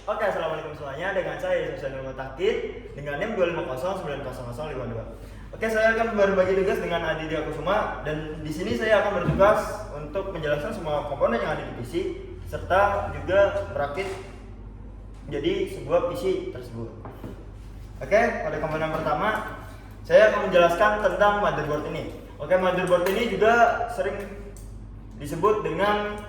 Oke, assalamualaikum semuanya. Dengan saya Yusuf Nur Mutakid dengan NIM 250900052. Oke, saya akan berbagi tugas dengan Adi Diakusuma dan di sini saya akan bertugas untuk menjelaskan semua komponen yang ada di PC serta juga merakit jadi sebuah PC tersebut. Oke, pada komponen pertama saya akan menjelaskan tentang motherboard ini. Oke, motherboard ini juga sering disebut dengan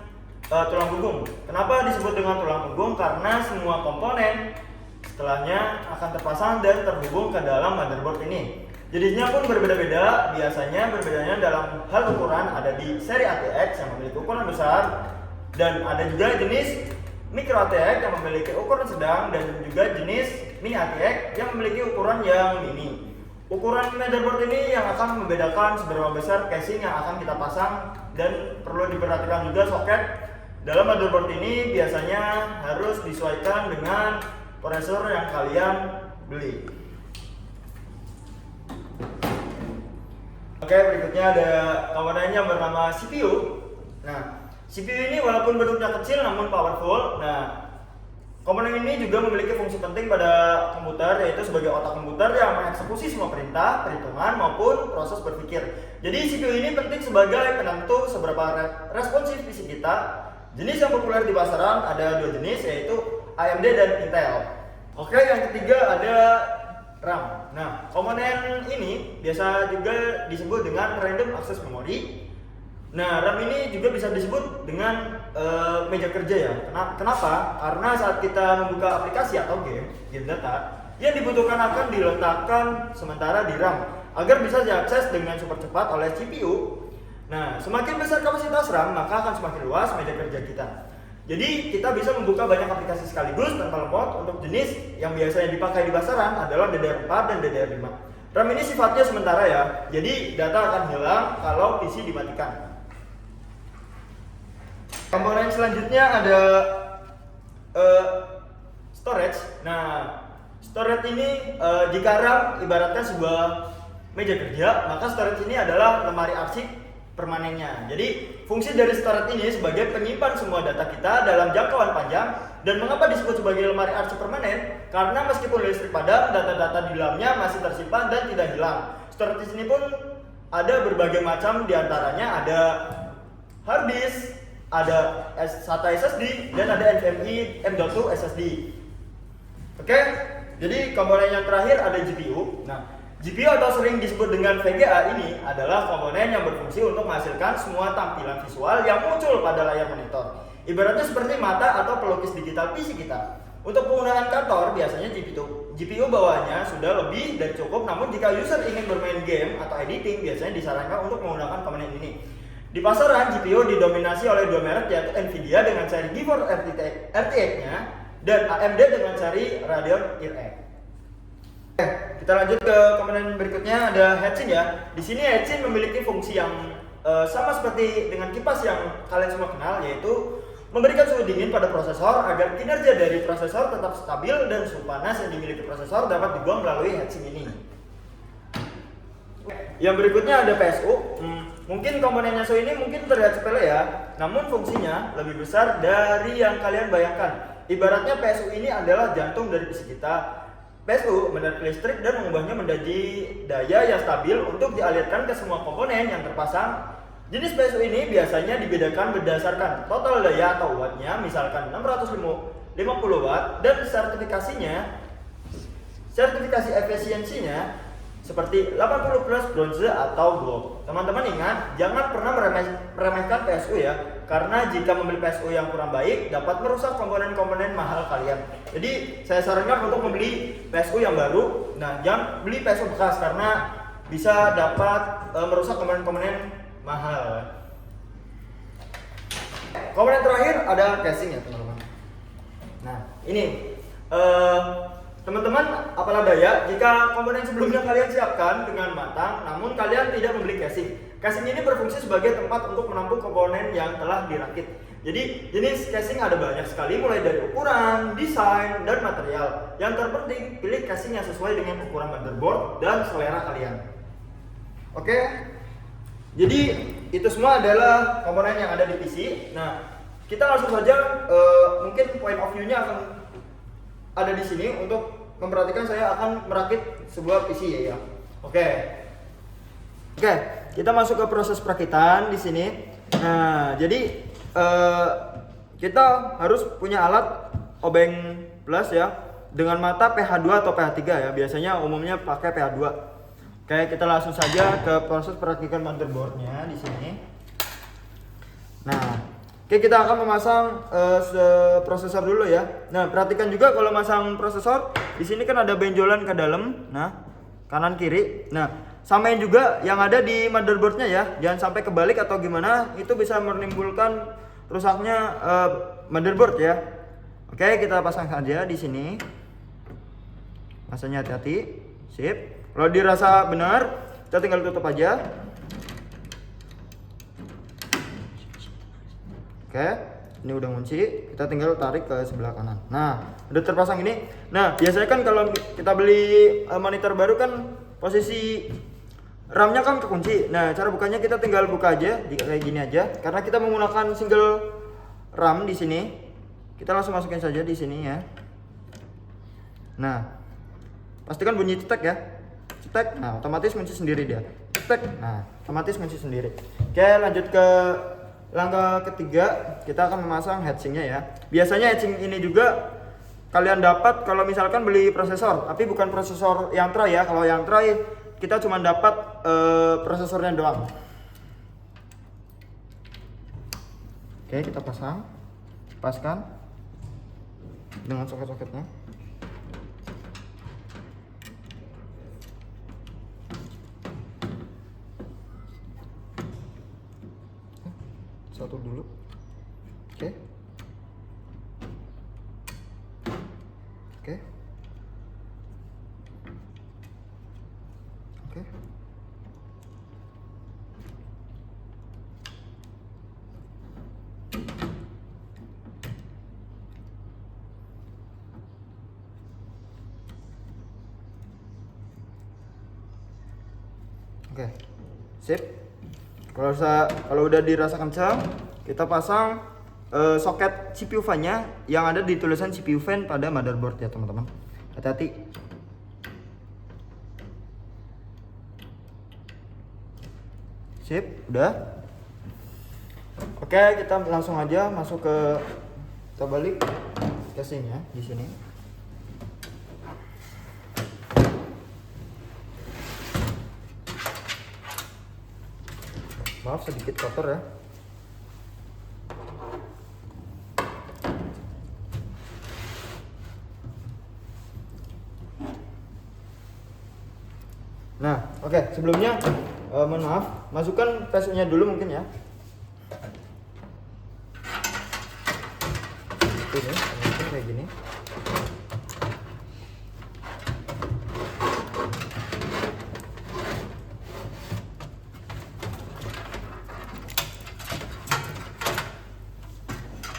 tulang punggung. Kenapa disebut dengan tulang punggung? Karena semua komponen setelahnya akan terpasang dan terhubung ke dalam motherboard ini. Jenisnya pun berbeda-beda. Biasanya berbedanya dalam hal ukuran, ada di seri ATX yang memiliki ukuran besar dan ada juga jenis micro ATX yang memiliki ukuran sedang dan juga jenis mini ATX yang memiliki ukuran yang mini. Ukuran motherboard ini yang akan membedakan seberapa besar casing yang akan kita pasang dan perlu diperhatikan juga soket dalam motherboard ini biasanya harus disesuaikan dengan prosesor yang kalian beli. Oke, berikutnya ada komponen yang bernama CPU. Nah, CPU ini walaupun bentuknya kecil namun powerful. Nah, komponen ini juga memiliki fungsi penting pada komputer, yaitu sebagai otak komputer yang mengeksekusi semua perintah, perhitungan maupun proses berpikir. Jadi CPU ini penting sebagai penentu seberapa responsif PC kita. Jenis yang populer di pasaran ada dua jenis, yaitu AMD dan Intel. Oke, yang ketiga ada RAM. Nah, komponen ini biasa juga disebut dengan Random Access Memory. Nah, RAM ini juga bisa disebut dengan meja kerja ya. Kenapa? Karena saat kita membuka aplikasi atau game data, yang dibutuhkan akan diletakkan sementara di RAM agar bisa diakses dengan super cepat oleh CPU. Nah, semakin besar kapasitas RAM, maka akan semakin luas meja kerja kita. Jadi, kita bisa membuka banyak aplikasi sekaligus tanpa lemot. Untuk jenis yang biasanya dipakai di pasaran adalah DDR4 dan DDR5. RAM ini sifatnya sementara ya, jadi data akan hilang kalau PC dimatikan. Komponen selanjutnya ada storage. Nah, storage ini jika RAM ibaratkan sebuah meja kerja, maka storage ini adalah lemari arsip permanennya. Jadi fungsi dari storage ini sebagai penyimpan semua data kita dalam jangkauan panjang. Dan mengapa disebut sebagai lemari arsip permanen? Karena meskipun listrik padam, data-data di dalamnya masih tersimpan dan tidak hilang. Storage ini pun ada berbagai macam, diantaranya ada hard disk, ada SATA SSD, dan ada NVMe M.2 SSD. Oke, jadi komponen yang terakhir ada GPU. Nah, GPU atau sering disebut dengan VGA ini adalah komponen yang berfungsi untuk menghasilkan semua tampilan visual yang muncul pada layar monitor. Ibaratnya seperti mata atau pelukis digital PC kita. Untuk penggunaan kantor, biasanya GPU bawaannya sudah lebih dari cukup, namun jika user ingin bermain game atau editing, biasanya disarankan untuk menggunakan komponen ini. Di pasaran, GPU didominasi oleh dua merek, yaitu Nvidia dengan seri GeForce RTX-nya dan AMD dengan seri Radeon RX. Kita lanjut ke komponen berikutnya, ada heatsink ya. Di sini heatsink memiliki fungsi yang sama seperti dengan kipas yang kalian semua kenal, yaitu memberikan suhu dingin pada prosesor agar kinerja dari prosesor tetap stabil dan suhu panas yang dimiliki prosesor dapat dibuang melalui heatsink ini. Yang berikutnya ada PSU. Mungkin komponennya ini mungkin terlihat sepele ya, namun fungsinya lebih besar dari yang kalian bayangkan. Ibaratnya PSU ini adalah jantung dari PC kita. PSU menarik listrik dan mengubahnya menjadi daya yang stabil untuk dialirkan ke semua komponen yang terpasang. Jenis PSU ini biasanya dibedakan berdasarkan total daya atau wattnya, misalkan 650 watt, dan sertifikasi efisiensinya seperti 80 plus bronze atau gold. Teman-teman ingat, jangan pernah meremehkan PSU ya, karena jika membeli PSU yang kurang baik dapat merusak komponen-komponen mahal kalian. Jadi saya sarankan untuk membeli PSU yang baru. Nah, jangan beli PSU bekas karena bisa dapat merusak komponen-komponen mahal. Komponen terakhir ada casing ya teman-teman. Nah, ini teman-teman, apalah daya jika komponen sebelumnya kalian siapkan dengan matang, namun kalian tidak membeli casing. Casing ini berfungsi sebagai tempat untuk menampung komponen yang telah dirakit. Jadi jenis casing ada banyak sekali, mulai dari ukuran, desain, dan material. Yang terpenting, pilih casing yang sesuai dengan ukuran motherboard dan selera kalian. Oke, jadi itu semua adalah komponen yang ada di PC. Nah, kita langsung saja, mungkin point of view-nya akan ada di sini untuk memperhatikan saya akan merakit sebuah PC ya. Oke, kita masuk ke proses perakitan di sini. Nah, jadi kita harus punya alat obeng plus ya dengan mata pH 2 atau pH 3 ya. Biasanya umumnya pakai pH 2. Oke, kita langsung saja ke proses perakitan motherboardnya di sini. Nah, oke, kita akan memasang prosesor dulu ya. Nah, perhatikan juga kalau masang prosesor, di sini kan ada benjolan ke dalam. Nah, kanan kiri. Nah, samain juga yang ada di motherboardnya ya. Jangan sampai kebalik atau gimana, itu bisa menimbulkan rusaknya motherboard ya. Oke, kita pasang saja di sini. Masanya hati-hati. Sip. Kalau dirasa benar, kita tinggal tutup aja. Oke, ini udah ngunci, kita tinggal tarik ke sebelah kanan. Nah, udah terpasang ini. Nah, biasanya kan kalau kita beli monitor baru kan posisi RAM-nya kan kekunci. Nah, cara bukanya kita tinggal buka aja, kayak gini aja. Karena kita menggunakan single RAM di sini, kita langsung masukin saja di sini ya. Nah, pastikan bunyi cetek ya. Cetek, nah otomatis kunci sendiri dia. Cetek, nah otomatis kunci sendiri. Oke, lanjut ke langkah ketiga, kita akan memasang heatsinknya ya. Biasanya heatsink ini juga kalian dapat kalau misalkan beli prosesor, tapi bukan prosesor yang try ya. Kalau yang try kita cuma dapat prosesornya doang. Oke, kita paskan dengan soket-soketnya. Satu dulu. Oke. Oke. Oke. Oke. Sip. Kalau udah dirasa kencang, kita pasang soket CPU fan-nya yang ada di tulisan CPU fan pada motherboard ya teman-teman. Hati-hati. Sip, udah. Oke, kita langsung aja masuk ke, kita balik casingnya di sini. Maaf sedikit kotor ya. Nah, oke, sebelumnya mohon maaf, masukkan PC-nya dulu mungkin ya. Ini kayak gini.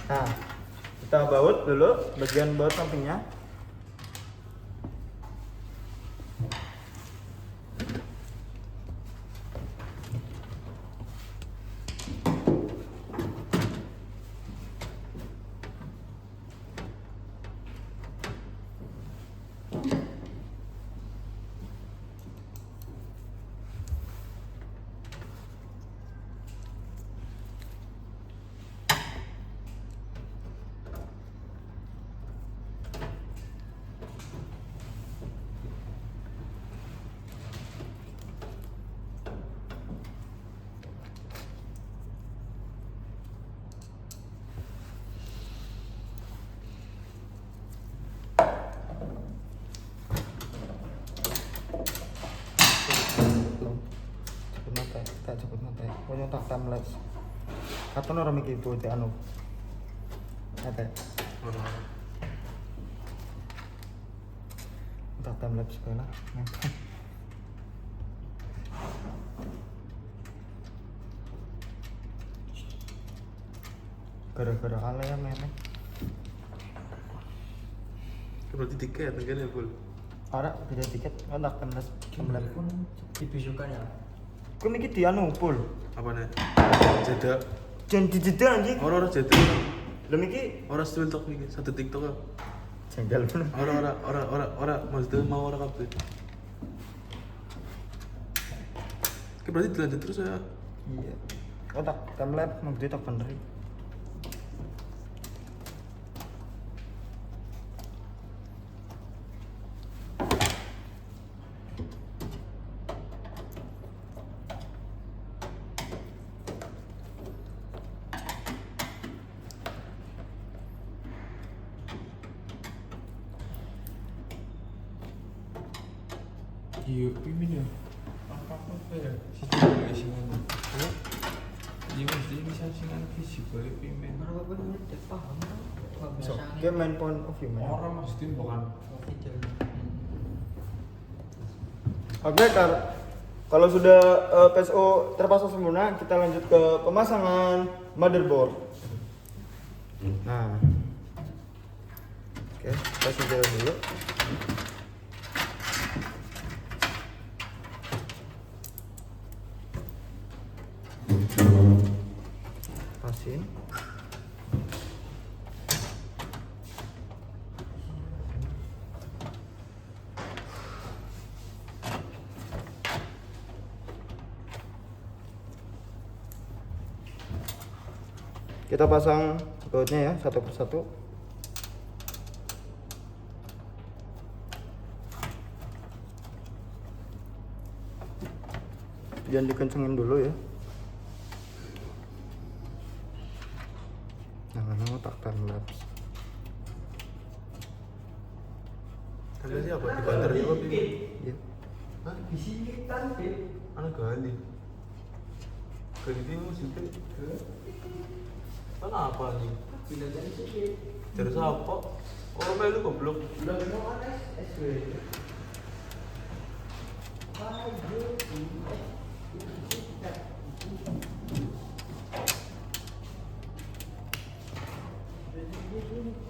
Nah, kita baut dulu bagian baut sampingnya. Tak cepet nanti. Pokoknya tak timelapse. Katon orang mikir itu anu. Ate. Tak timelapse kena. Gara-gara ala ya memek. Berarti tiket kan ya full. Ora beda tiket kan tak timelapse. pun dibisukan ya. Kau mikir dia anu pul. Apa nih? Jeda. Jangan dijeda anjing. Orang jeda. Lo mikir Orang stream TikTok nih, satu TikTok kan. Jengkel bener. Ora maksudnya mau ora kabeh. Oke, berarti dilanjut terus ya. Iya. Oh tak timelapse maksudnya tak bener. Iya, pimin ya. Apa ya? Siji sing ngono. Iya, mesti bisa sing anu fisik bae pimin. Mana apa pun tidak paham. So, dia main point of view man. Orang mesti bukan. Oke, kalau sudah PSO terpasang sempurna, kita lanjut ke pemasangan motherboard. Nah, oke, kita singkir dulu. Pasin. Kita pasang bautnya ya satu persatu. Jangan dikencengin dulu ya. Jangan tak timelapse. Tanda siapa? Di banter juga pimin. Iya. Hah? Bisikan, Beb. Anak gali. Gali ini maksudnya kenapa nih? Bila jadi sedikit. Dari siapa? Orang melu goblok. Udah mau anes SW.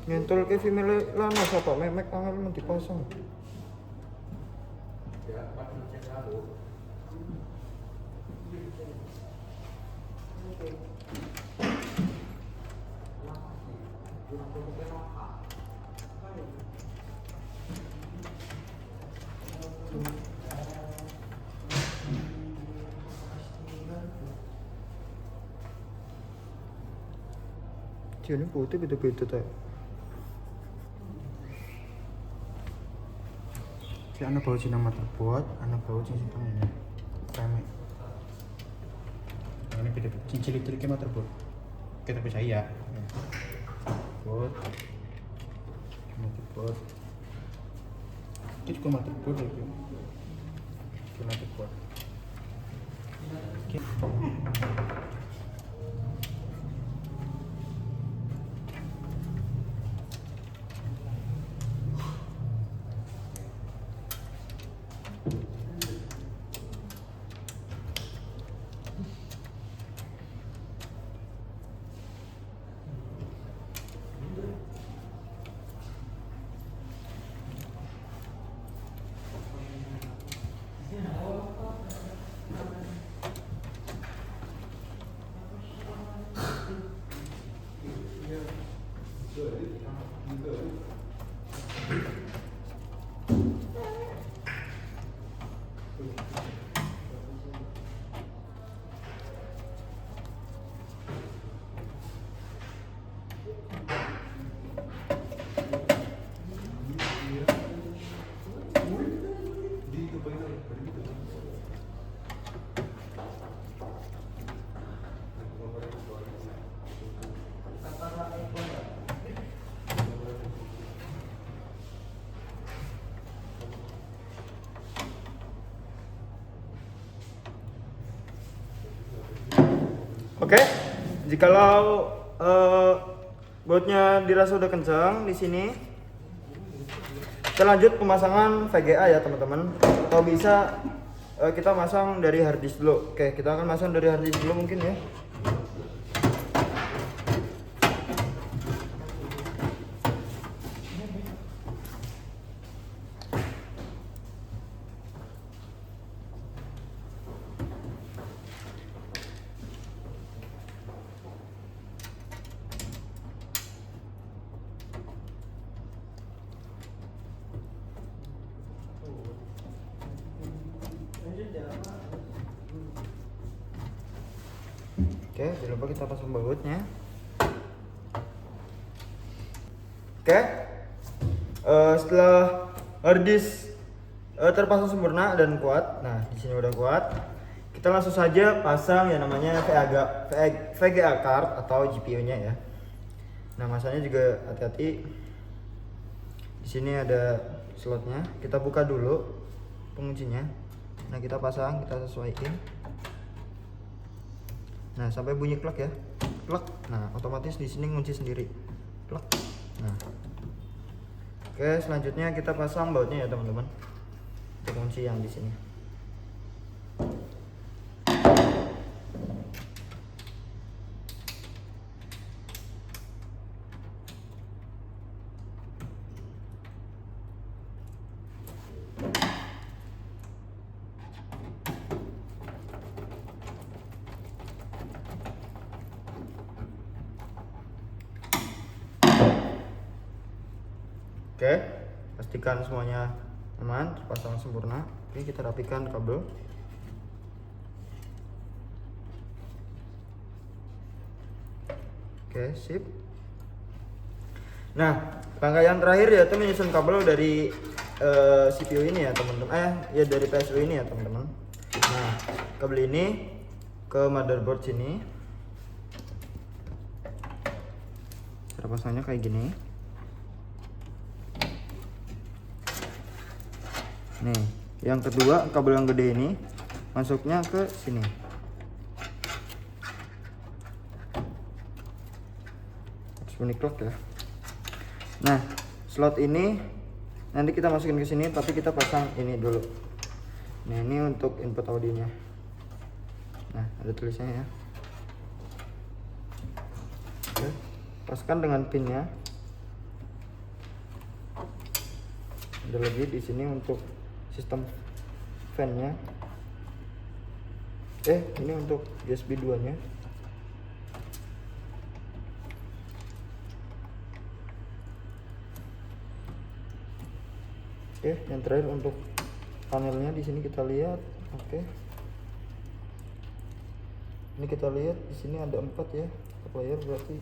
Nyentol ke female lana siapa? Memek tangan mau dipasang. Ini putih beda-beda tuh. Si anak baut sih nama terbuat, anak baut sih ini. Rame. Ini beda-beda. Cincin listriknya motherboard. Kita percaya. Buat motherboard, Itu juga motherboard lagi. itu motherboard. Oke, jikalau bautnya dirasa udah kencang di sini, kita lanjut pemasangan VGA ya teman-teman. Atau bisa kita masang dari hard disk dulu. Oke, kita akan masang dari hard disk dulu mungkin ya. Oke, jangan lupa kita pasang bautnya. Oke, setelah hard disk terpasang sempurna dan kuat, nah di sini udah kuat, kita langsung saja pasang yang namanya VGA card atau GPU-nya ya. Nah masanya juga hati-hati, di sini ada slotnya, kita buka dulu penguncinya. Nah kita pasang, kita sesuaikan. Nah sampai bunyi klak ya, klak. Nah otomatis di sini ngunci sendiri, klak. Nah, oke selanjutnya kita pasang bautnya ya teman-teman, untuk kunci yang di sini. Oke, pastikan semuanya aman, terpasang sempurna. Oke, kita rapikan kabel. Oke, sip. Nah, rangkaian terakhir yaitu menyusun kabel dari CPU ini ya teman-teman. Ya dari PSU ini ya teman-teman. Nah, kabel ini ke motherboard sini. Cara pasangnya kayak gini. Nih, yang kedua kabel yang gede ini masuknya ke sini. Harus bunyi clock ya. Nah, slot ini nanti kita masukin ke sini, tapi kita pasang ini dulu. Nah, ini untuk input audionya. Nah, ada tulisannya ya. Oke, paskan dengan pinnya. Ada lagi di sini untuk sistem fan-nya. Ini untuk USB 2-nya. Yang terakhir untuk panelnya di sini kita lihat. Ini kita lihat di sini ada 4 ya player, berarti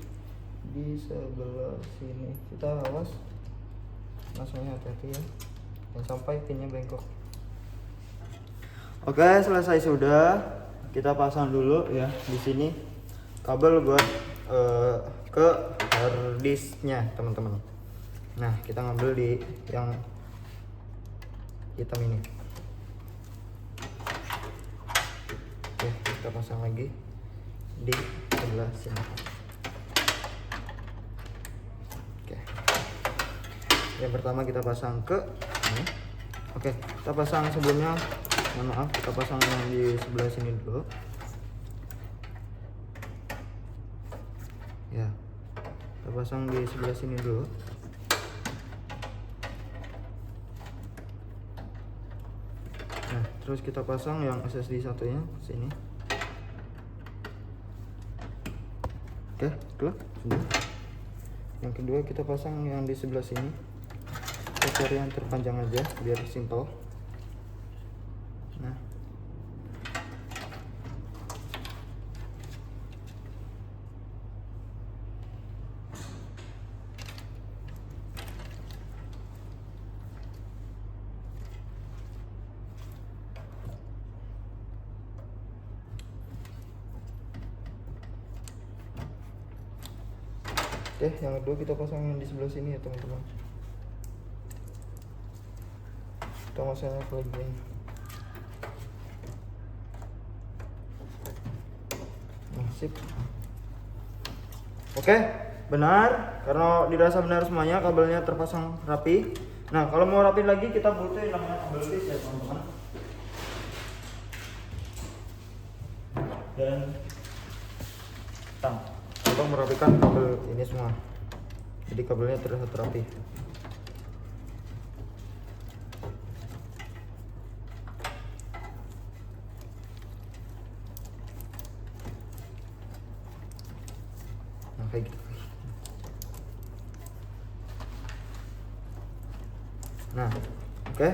di sebelah sini. Kita awas masuknya, hati-hati ya. Jangan sampai pinnya bengkok. Oke, selesai sudah. Kita pasang dulu ya di sini kabel buat ke hard disknya teman-teman. Nah, kita ngambil di yang hitam ini. Oke, kita pasang lagi di sebelah sini. Oke. Yang pertama kita pasang ke ini. Oke, kita pasang sebelumnya, mohon maaf, kita pasang yang di sebelah sini dulu. Ya, kita pasang di sebelah sini dulu. Nah, terus kita pasang yang SSD satunya sini. Oke, keluar sudah. Yang kedua kita pasang yang di sebelah sini. Kita cari yang terpanjang aja biar simple. Nah, yang kedua kita pasang yang di sebelah sini ya teman-teman. Kita masuknya ke bagian. Nah, sip. Oke, benar. Karena dirasa benar semuanya, kabelnya terpasang rapi. Nah, kalau mau rapi lagi kita butuh yang namanya kabel list ya teman-teman. Dan kita merapikan kabel ini semua, jadi kabelnya terlihat rapi. Nah, kayak gitu. Nah, oke.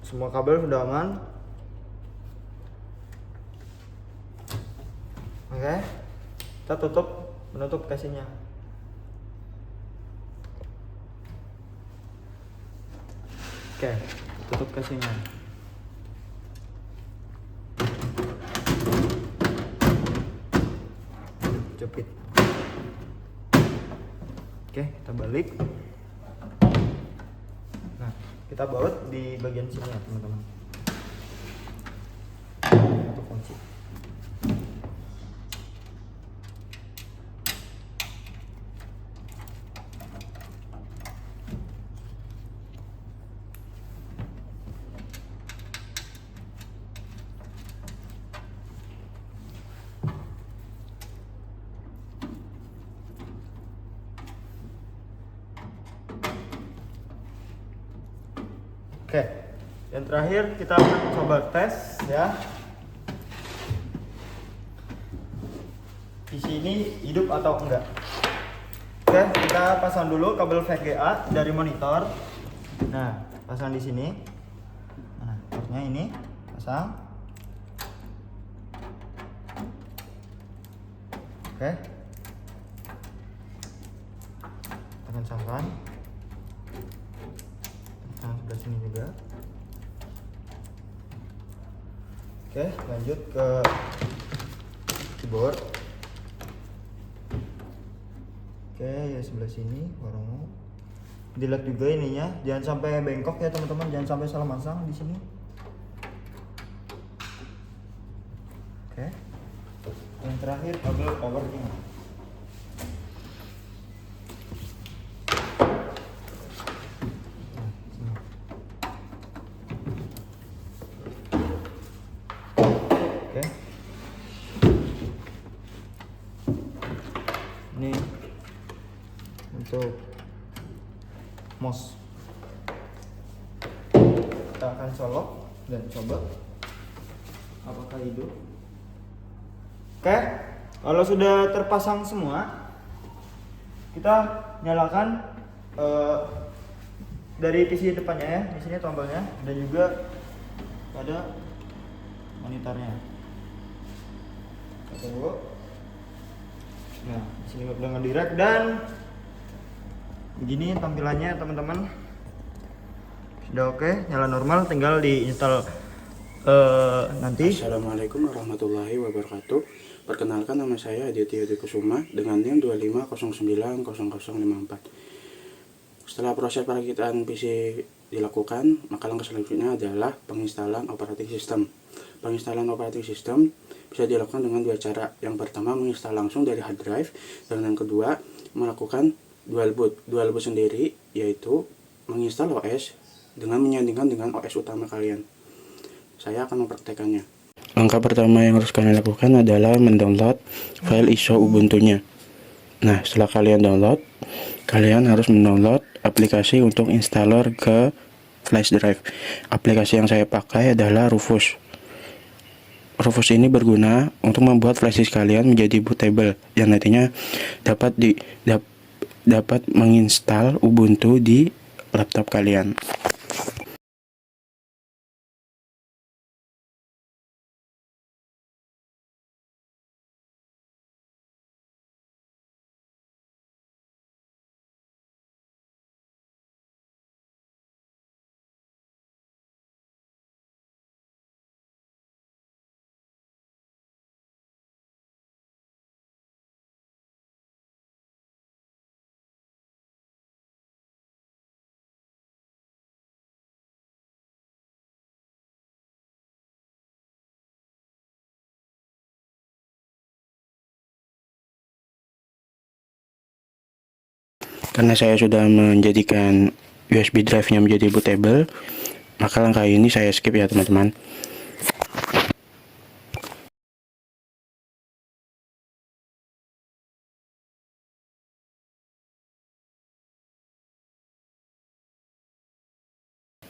Semua kabel sudah aman. Oke, kita menutup casingnya. Oke, tutup casingnya. Jepit. Oke, kita balik. Nah, kita baut di bagian sini ya teman-teman. Satu kunci. Oke, yang terakhir kita akan coba tes ya. Di sini hidup atau enggak. Oke, kita pasang dulu kabel VGA dari monitor. Nah, pasang di sini. Nah, portnya ini pasang. Oke. Tekan sangkan. Tekan sebelah sini juga. Oke, lanjut ke keyboard. Oke, ya sebelah sini warung. Dilihat juga ininya, jangan sampai bengkok ya teman-teman, jangan sampai salah masang di sini. Oke. Yang terakhir kabel powernya. Oke. Ini untuk mouse. Kita akan colok dan coba apakah hidup. Oke, kalau sudah terpasang semua, kita nyalakan dari PC depannya ya, di sini tombolnya dan juga ada monitornya. Kita tunggu. Nah, di sini dengan direct dan begini tampilannya teman-teman. Sudah oke, nyala normal, tinggal diinstal nanti. Assalamualaikum warahmatullahi wabarakatuh. Perkenalkan, nama saya Aditya Yudi Kusuma dengan NIM 250900054. Setelah proses perakitan PC dilakukan, maka langkah selanjutnya adalah penginstalan operating system. Penginstalan operating system bisa dilakukan dengan dua cara. Yang pertama, menginstal langsung dari hard drive, dan yang kedua, melakukan dual boot. Dual boot sendiri yaitu menginstal OS dengan menyandingkan dengan OS utama kalian. Saya akan mempraktekannya. Langkah pertama yang harus kalian lakukan adalah mendownload file ISO Ubuntu-nya. Nah, setelah kalian download, kalian harus mendownload aplikasi untuk installer ke flash drive. Aplikasi yang saya pakai adalah Rufus. Rufus ini berguna untuk membuat flash disk kalian menjadi bootable, yang nantinya dapat menginstal Ubuntu di laptop kalian. Karena saya sudah menjadikan USB drive-nya menjadi bootable, maka langkah ini saya skip ya teman-teman.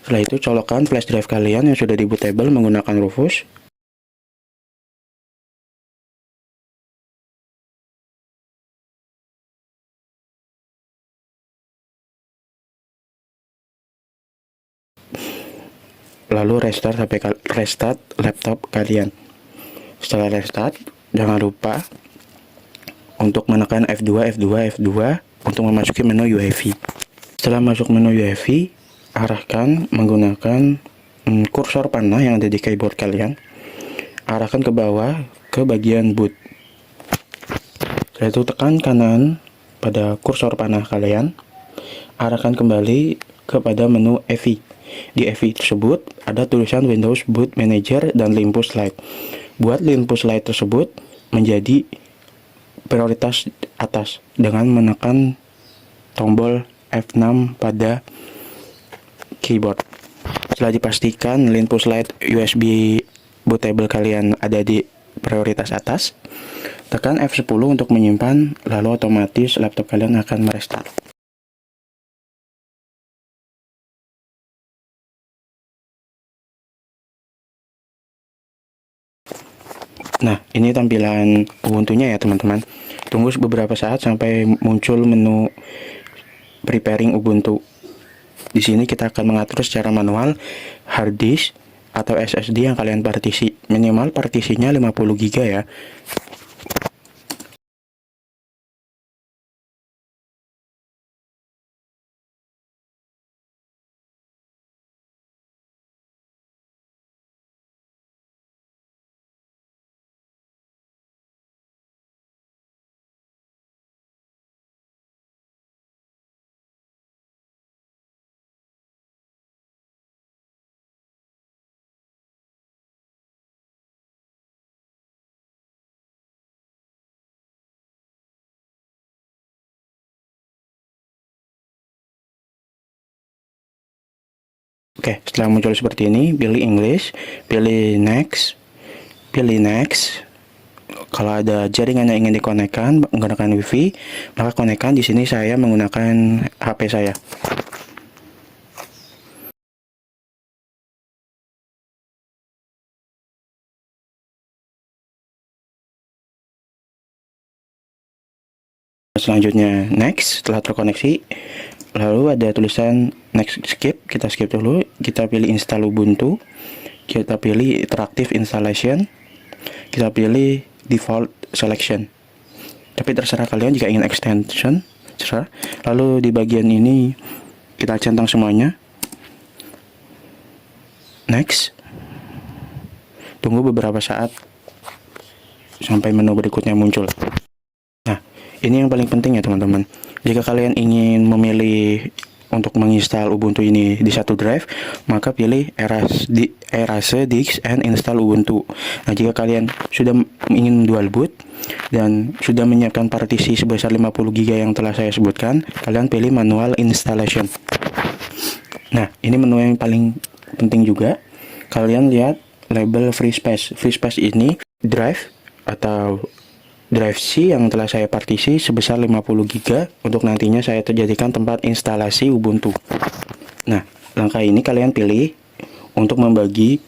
Setelah itu colokkan flash drive kalian yang sudah di bootable menggunakan Rufus. Lalu restart laptop kalian. Setelah restart, jangan lupa untuk menekan F2 untuk memasuki menu UEFI. Setelah masuk menu UEFI, arahkan menggunakan kursor panah yang ada di keyboard kalian. Arahkan ke bawah ke bagian boot. Setelah itu tekan kanan pada kursor panah kalian. Arahkan kembali kepada menu EFI. Di EFI tersebut ada tulisan Windows Boot Manager dan Limpus Lite. Buat Limpus Lite tersebut menjadi prioritas atas dengan menekan tombol F6 pada keyboard. Setelah dipastikan Limpus Lite USB bootable kalian ada di prioritas atas, tekan F10 untuk menyimpan, lalu otomatis laptop kalian akan merestart. Nah, ini tampilan Ubuntu-nya ya teman-teman. Tunggu beberapa saat sampai muncul menu preparing Ubuntu. Di sini kita akan mengatur secara manual hard disk atau SSD yang kalian partisi. Minimal partisinya 50 GB ya. Oke, setelah muncul seperti ini, pilih English, pilih Next, pilih Next. Kalau ada jaringan yang ingin dikonekkan menggunakan WiFi, maka konekkan. Di sini saya menggunakan HP saya. Selanjutnya next. Setelah terkoneksi, lalu ada tulisan next, skip. Kita skip dulu. Kita pilih install Ubuntu, kita pilih interactive installation, kita pilih default selection. Tapi terserah kalian jika ingin extension, terserah. Lalu di bagian ini kita centang semuanya. Next. Tunggu beberapa saat sampai menu berikutnya muncul. Nah, ini yang paling penting ya teman-teman. Jika kalian ingin memilih untuk menginstal Ubuntu ini di satu drive, maka pilih erase disk and install Ubuntu. Nah, jika kalian sudah ingin dual boot dan sudah menyiapkan partisi sebesar 50 GB yang telah saya sebutkan, kalian pilih manual installation. Nah, ini menu yang paling penting juga. Kalian lihat label free space. Free space ini drive atau drive C yang telah saya partisi sebesar 50 GB untuk nantinya saya terjadikan tempat instalasi Ubuntu. Nah, langkah ini kalian pilih untuk membagi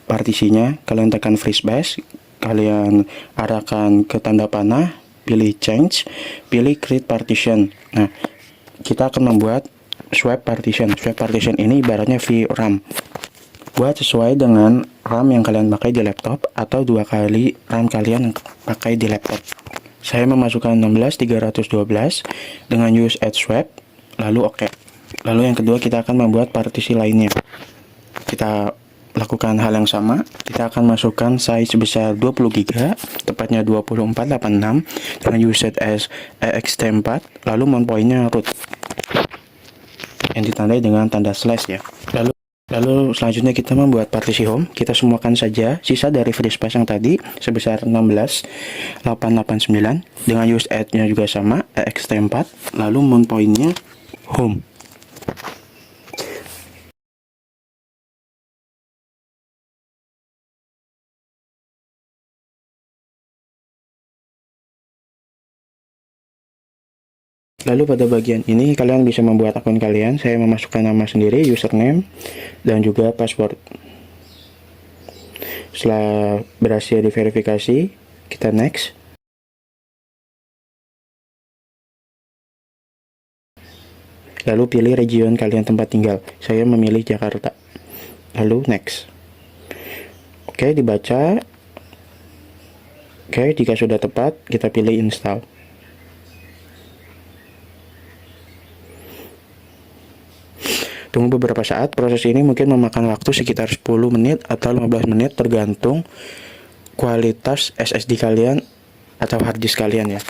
partisinya. Kalian tekan free space, kalian arahkan ke tanda panah, pilih change, pilih create partition. Nah, kita akan membuat swap partition. Swap partition ini ibaratnya VRAM. Buat sesuai dengan RAM yang kalian pakai di laptop atau 2 kali RAM kalian yang pakai di laptop. Saya memasukkan 16312 dengan use add swap, lalu oke. Lalu yang kedua kita akan membuat partisi lainnya. Kita lakukan hal yang sama. Kita akan masukkan size sebesar 20 GB, tepatnya 2486 dengan use as ext4, lalu mount point-nya root yang ditandai dengan tanda slash ya. Lalu selanjutnya kita membuat partisi home. Kita semuakan saja sisa dari free space yang tadi sebesar 16889 dengan use add-nya juga sama ext4, lalu mount point-nya home. Lalu pada bagian ini kalian bisa membuat akun kalian. Saya memasukkan nama sendiri, username, dan juga password. Setelah berhasil diverifikasi, kita next. Lalu pilih region kalian tempat tinggal. Saya memilih Jakarta. Lalu next. Oke, dibaca. Oke, jika sudah tepat, kita pilih install. Tunggu beberapa saat. Proses ini mungkin memakan waktu sekitar 10 menit atau 15 menit tergantung kualitas SSD kalian atau hard disk kalian ya.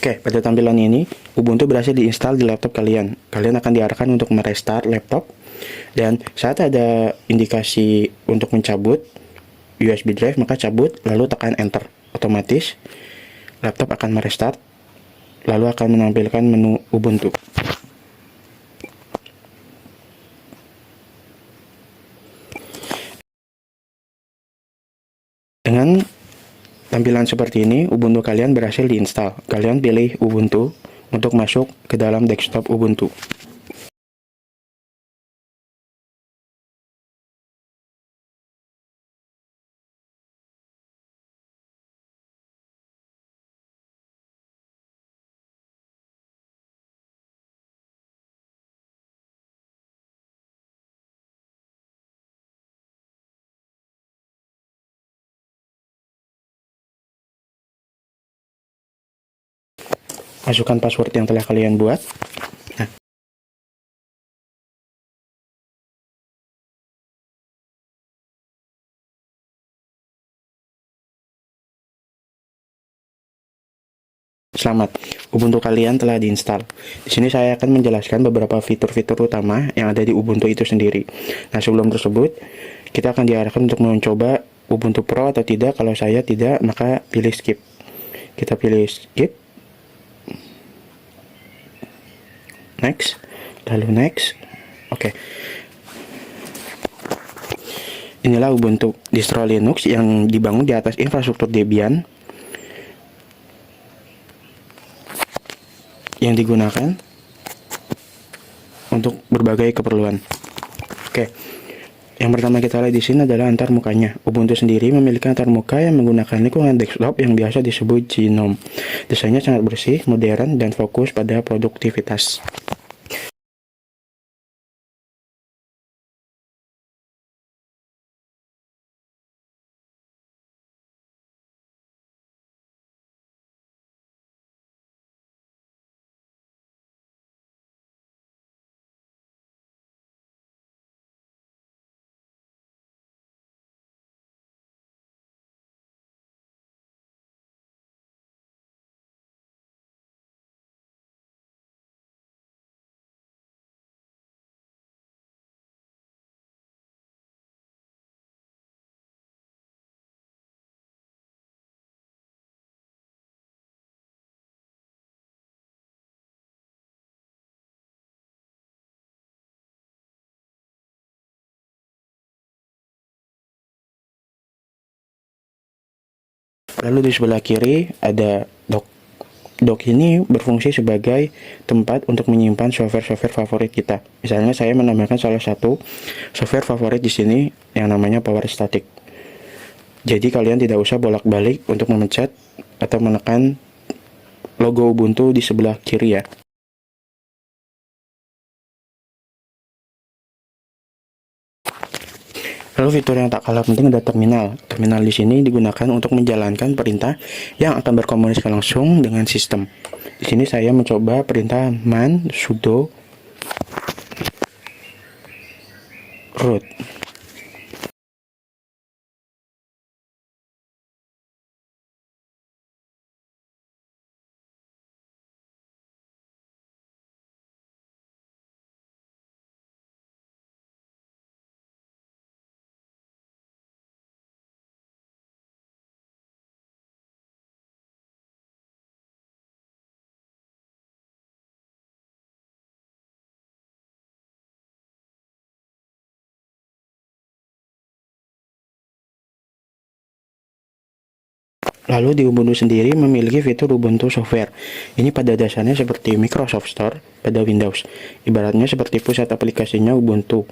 Oke, pada tampilan ini, Ubuntu berhasil diinstal di laptop kalian. Kalian akan diarahkan untuk merestart laptop, dan saat ada indikasi untuk mencabut USB drive, maka cabut, lalu tekan enter. Otomatis, laptop akan merestart, lalu akan menampilkan menu Ubuntu. Dengan tampilan seperti ini, Ubuntu kalian berhasil diinstal. Kalian pilih Ubuntu untuk masuk ke dalam desktop Ubuntu. Masukkan password yang telah kalian buat. Nah, selamat, Ubuntu kalian telah diinstal. Di sini saya akan menjelaskan beberapa fitur-fitur utama yang ada di Ubuntu itu sendiri. Nah, sebelum tersebut, kita akan diarahkan untuk mencoba Ubuntu Pro atau tidak. Kalau saya tidak, maka pilih skip. Kita pilih skip. Next, lalu next. Oke. Inilah Ubuntu, distro Linux yang dibangun di atas infrastruktur Debian yang digunakan untuk berbagai keperluan. Oke. Yang pertama kita lihat di sini adalah antarmukanya. Ubuntu sendiri memiliki antarmuka yang menggunakan lingkungan desktop yang biasa disebut GNOME. Desainnya sangat bersih, modern, dan fokus pada produktivitas. Lalu di sebelah kiri ada dock. Dock ini berfungsi sebagai tempat untuk menyimpan software-software favorit kita. Misalnya saya menambahkan salah satu software favorit di sini yang namanya Power Static. Jadi kalian tidak usah bolak-balik untuk memencet atau menekan logo Ubuntu di sebelah kiri ya. Lalu fitur yang tak kalah penting ada terminal. Terminal di sini digunakan untuk menjalankan perintah yang akan berkomunikasi langsung dengan sistem. Di sini saya mencoba perintah man sudo root. Lalu di Ubuntu sendiri memiliki fitur Ubuntu Software. Ini pada dasarnya seperti Microsoft Store pada Windows. Ibaratnya seperti pusat aplikasinya Ubuntu.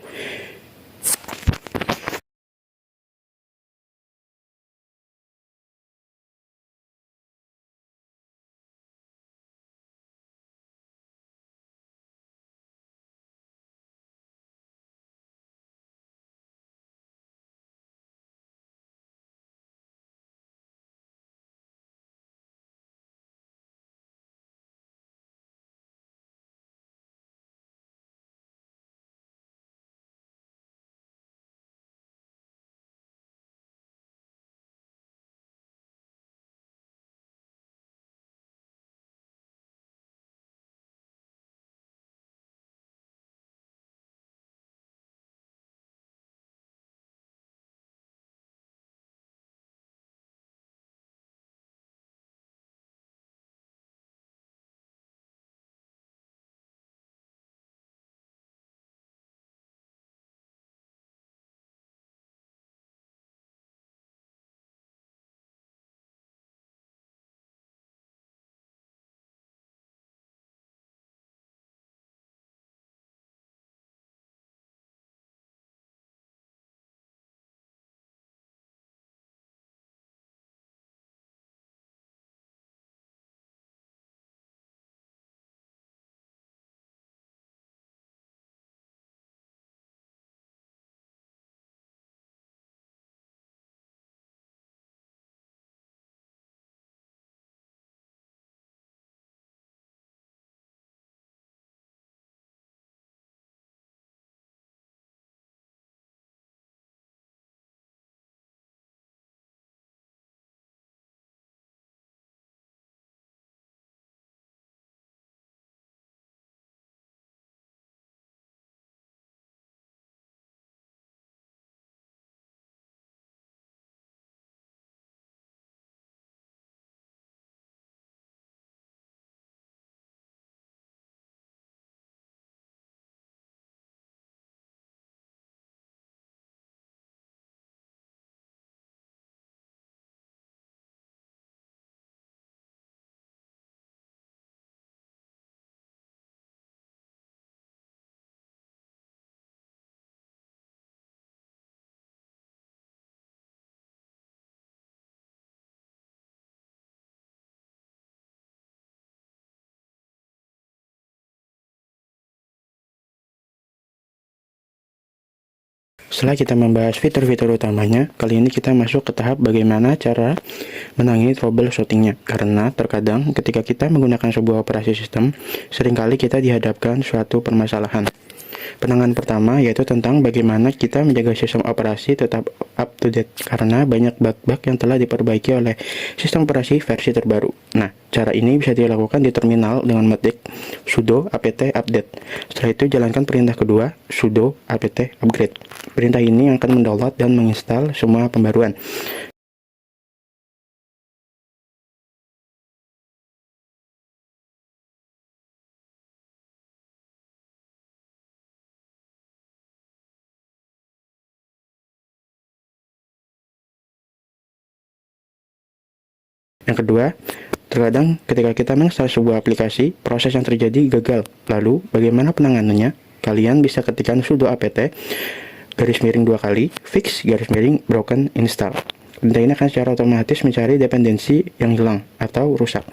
Setelah kita membahas fitur-fitur utamanya, kali ini kita masuk ke tahap bagaimana cara menangani troubleshootingnya. Karena terkadang ketika kita menggunakan sebuah operasi sistem, seringkali kita dihadapkan suatu permasalahan. Penanganan pertama yaitu tentang bagaimana kita menjaga sistem operasi tetap up to date karena banyak bug-bug yang telah diperbaiki oleh sistem operasi versi terbaru. Nah, cara ini bisa dilakukan di terminal dengan mengetik sudo apt update. Setelah itu jalankan perintah kedua, sudo apt upgrade. Perintah ini akan mendownload dan menginstal semua pembaruan. Yang kedua, terkadang ketika kita menginstal sebuah aplikasi, proses yang terjadi gagal. Lalu, bagaimana penanganannya? Kalian bisa ketikkan sudo apt garis miring 2 kali, fix garis miring broken install. Perintah ini akan secara otomatis mencari dependensi yang hilang atau rusak.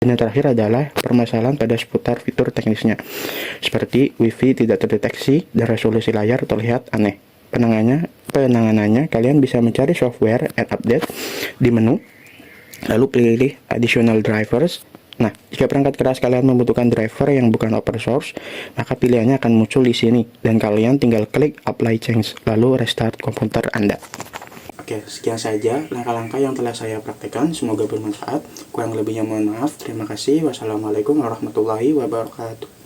Dan yang terakhir adalah permasalahan pada seputar fitur teknisnya, seperti WiFi tidak terdeteksi dan resolusi layar terlihat aneh. Penanganannya, kalian bisa mencari software and update di menu, lalu pilih additional drivers. Nah, jika perangkat keras kalian membutuhkan driver yang bukan open source, maka pilihannya akan muncul di sini, dan kalian tinggal klik apply change, lalu restart komputer Anda. Oke, sekian saja langkah-langkah yang telah saya praktekkan. Semoga bermanfaat. Kurang lebihnya mohon maaf. Terima kasih. Wassalamualaikum warahmatullahi wabarakatuh.